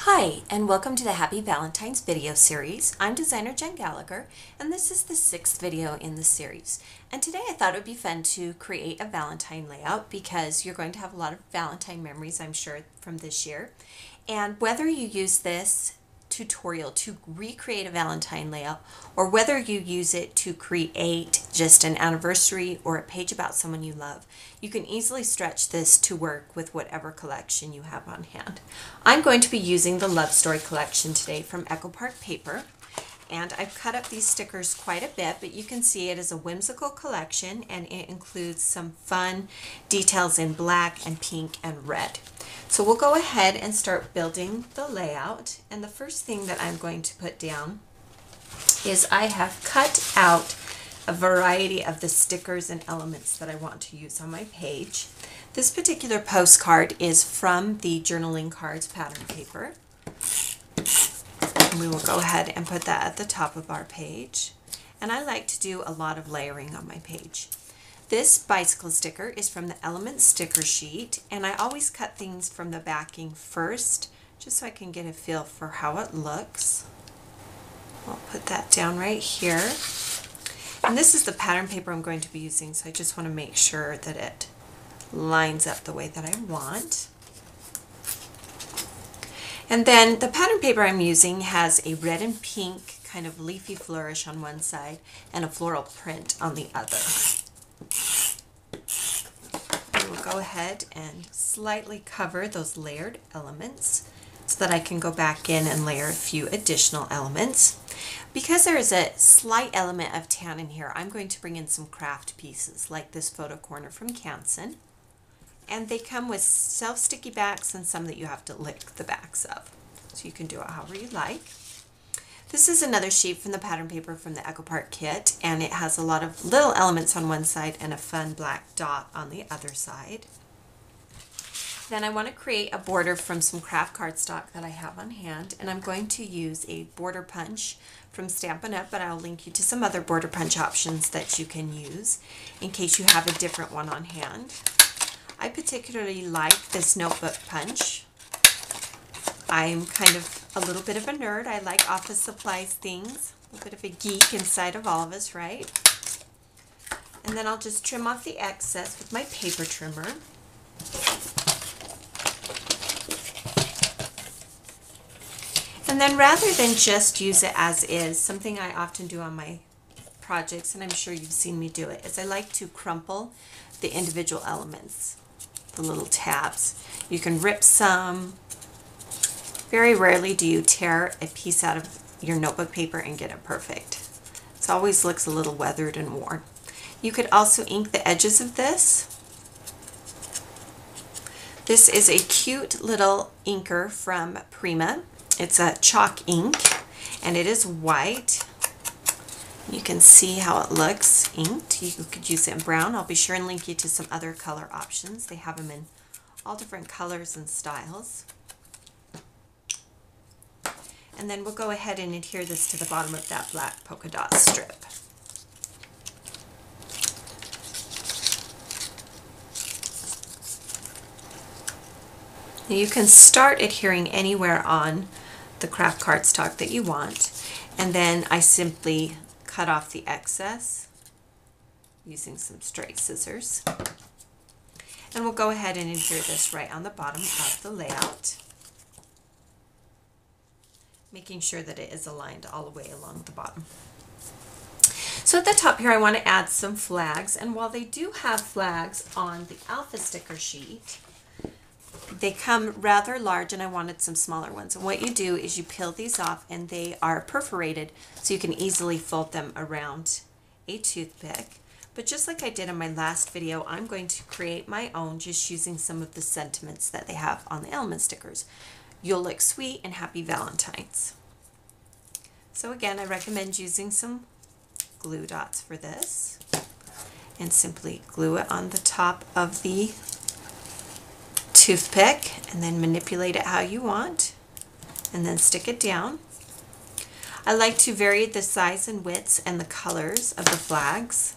Hi, and welcome to the Happy Valentine's video series. I'm designer Jen Gallacher, and this is the 6th video in the series. And today I thought it would be fun to create a Valentine layout because you're going to have a lot of Valentine memories, I'm sure, from this year. And whether you use this tutorial to recreate a Valentine layout or whether you use it to create just an anniversary or a page about someone you love, you can easily stretch this to work with whatever collection you have on hand. I'm going to be using the Love Story collection today from Echo Park Paper, and I've cut up these stickers quite a bit, but you can see it is a whimsical collection and it includes some fun details in black and pink and red. So we'll go ahead and start building the layout, and the first thing that I'm going to put down is I have cut out a variety of the stickers and elements that I want to use on my page. This particular postcard is from the journaling cards pattern paper. And we will go ahead and put that at the top of our page. And I like to do a lot of layering on my page. This bicycle sticker is from the Element sticker sheet, and I always cut things from the backing first, just so I can get a feel for how it looks. I'll put that down right here. And this is the pattern paper I'm going to be using, so I just want to make sure that it lines up the way that I want. And then the pattern paper I'm using has a red and pink kind of leafy flourish on one side and a floral print on the other. I will go ahead and slightly cover those layered elements so that I can go back in and layer a few additional elements. Because there is a slight element of tan in here, I'm going to bring in some craft pieces like this photo corner from Canson. And they come with self-sticky backs and some that you have to lick the backs of. So you can do it however you like. This is another sheet from the pattern paper from the Echo Park kit, and it has a lot of little elements on one side and a fun black dot on the other side. Then I want to create a border from some craft cardstock that I have on hand, and I'm going to use a border punch from Stampin' Up!, but I'll link you to some other border punch options that you can use in case you have a different one on hand. I particularly like this notebook punch. I'm kind of a little bit of a nerd. I like office supplies things. A bit of a geek inside of all of us, right? And then I'll just trim off the excess with my paper trimmer. And then rather than just use it as is, something I often do on my projects, and I'm sure you've seen me do it, is I like to crumple the individual elements, the little tabs. You can rip some. Very rarely do you tear a piece out of your notebook paper and get it perfect. It always looks a little weathered and worn. You could also ink the edges of this. This is a cute little inker from Prima. It's a chalk ink, and it is white. You can see how it looks inked. You could use it in brown. I'll be sure and link you to some other color options. They have them in all different colors and styles. And then we'll go ahead and adhere this to the bottom of that black polka dot strip. Now you can start adhering anywhere on the craft cardstock that you want, and then I simply cut off the excess using some straight scissors. And we'll go ahead and adhere this right on the bottom of the layout, making sure that it is aligned all the way along the bottom. So at the top here I want to add some flags, and while they do have flags on the Alpha sticker sheet, they come rather large and I wanted some smaller ones. And what you do is you peel these off, and they are perforated so you can easily fold them around a toothpick. But just like I did in my last video, I'm going to create my own just using some of the sentiments that they have on the Element stickers. You'll look sweet and happy Valentines. So again, I recommend using some glue dots for this, and simply glue it on the top of the toothpick and then manipulate it how you want, and then stick it down. I like to vary the size and widths and the colors of the flags,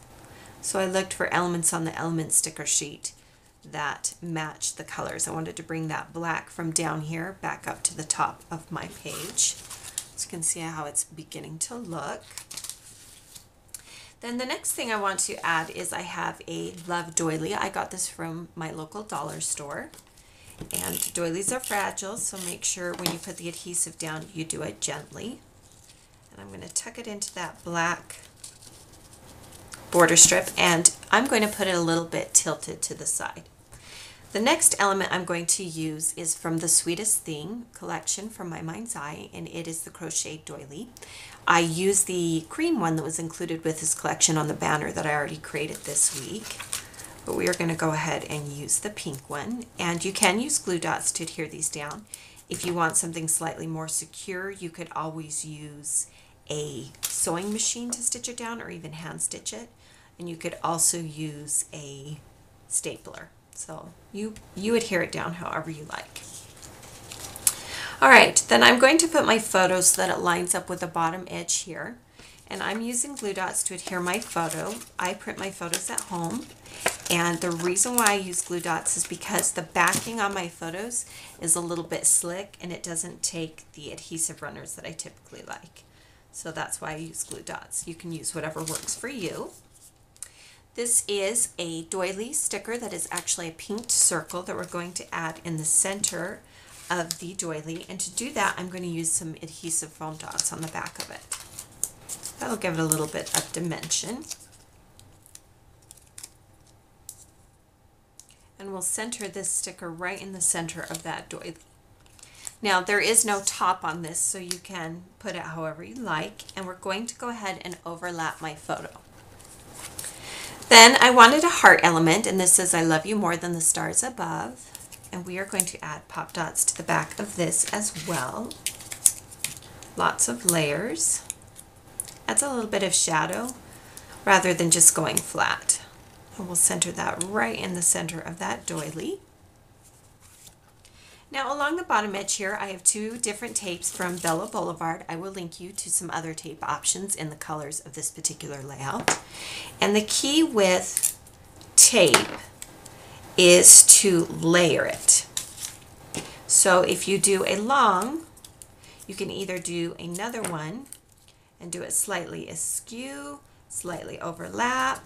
so I looked for elements on the Element sticker sheet that match the colors. I wanted to bring that black from down here back up to the top of my page. So you can see how it's beginning to look. Then the next thing I want to add is I have a love doily. I got this from my local dollar store. And doilies are fragile, so make sure when you put the adhesive down, you do it gently. And I'm going to tuck it into that black border strip, and I'm going to put it a little bit tilted to the side. The next element I'm going to use is from the Sweetest Thing collection from My Mind's Eye, and it is the crochet doily. I used the cream one that was included with this collection on the banner that I already created this week. But we are going to go ahead and use the pink one, and you can use glue dots to adhere these down. If you want something slightly more secure, you could always use a sewing machine to stitch it down, or even hand stitch it. And you could also use a stapler. So you adhere it down however you like. All right, then I'm going to put my photo so that it lines up with the bottom edge here. And I'm using glue dots to adhere my photo. I print my photos at home. And the reason why I use glue dots is because the backing on my photos is a little bit slick and it doesn't take the adhesive runners that I typically like. So that's why I use glue dots. You can use whatever works for you. This is a doily sticker that is actually a pinked circle that we're going to add in the center of the doily. And to do that, I'm going to use some adhesive foam dots on the back of it. That'll give it a little bit of dimension. And we'll center this sticker right in the center of that doily. Now there is no top on this, so you can put it however you like, and we're going to go ahead and overlap my photo. Then I wanted a heart element, and this says I love you more than the stars above, and we are going to add pop dots to the back of this as well. Lots of layers. Adds a little bit of shadow rather than just going flat. And we'll center that right in the center of that doily. Now along the bottom edge here, I have two different tapes from Bella Boulevard. I will link you to some other tape options in the colors of this particular layout. And the key with tape is to layer it. So if you do a long, you can either do another one and do it slightly askew, slightly overlap.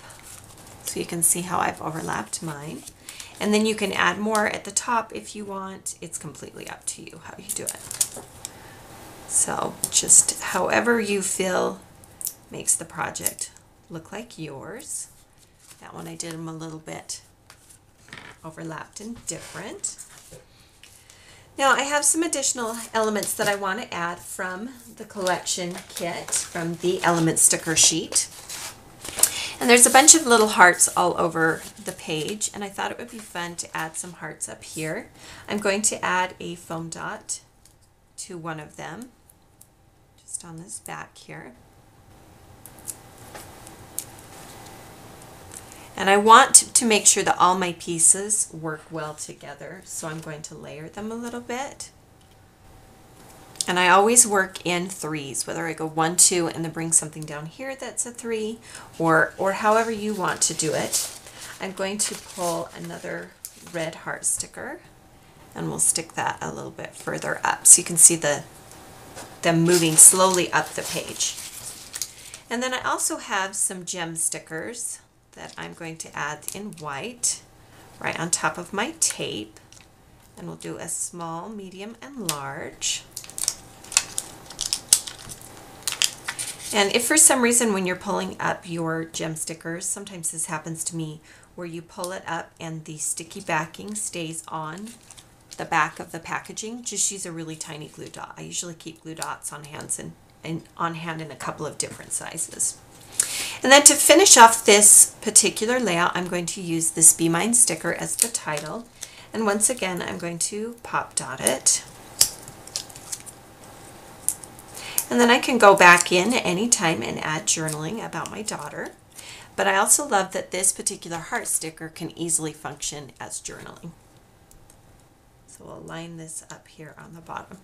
So you can see how I've overlapped mine. And then you can add more at the top if you want. It's completely up to you how you do it. So just however you feel makes the project look like yours. That one I did them a little bit overlapped and different. Now I have some additional elements that I want to add from the collection kit from the element sticker sheet. And there's a bunch of little hearts all over the page, and I thought it would be fun to add some hearts up here. I'm going to add a foam dot to one of them, just on this back here. And I want to make sure that all my pieces work well together, so I'm going to layer them a little bit. And I always work in threes, whether I go 1, 2, and then bring something down here that's a 3, or however you want to do it. I'm going to pull another red heart sticker, and we'll stick that a little bit further up so you can see them moving slowly up the page. And then I also have some gem stickers that I'm going to add in white right on top of my tape. And we'll do a small, medium, and large. And if for some reason when you're pulling up your gem stickers, sometimes this happens to me, where you pull it up and the sticky backing stays on the back of the packaging, just use a really tiny glue dot. I usually keep glue dots on hand in a couple of different sizes. And then to finish off this particular layout, I'm going to use this Be Mine sticker as the title. And once again, I'm going to pop dot it. And then I can go back in at any time and add journaling about my daughter. But I also love that this particular heart sticker can easily function as journaling. So we'll line this up here on the bottom.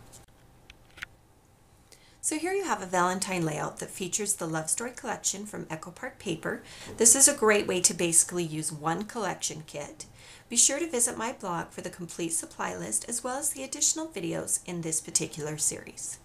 So here you have a Valentine layout that features the Love Story collection from Echo Park Paper. This is a great way to basically use one collection kit. Be sure to visit my blog for the complete supply list as well as the additional videos in this particular series.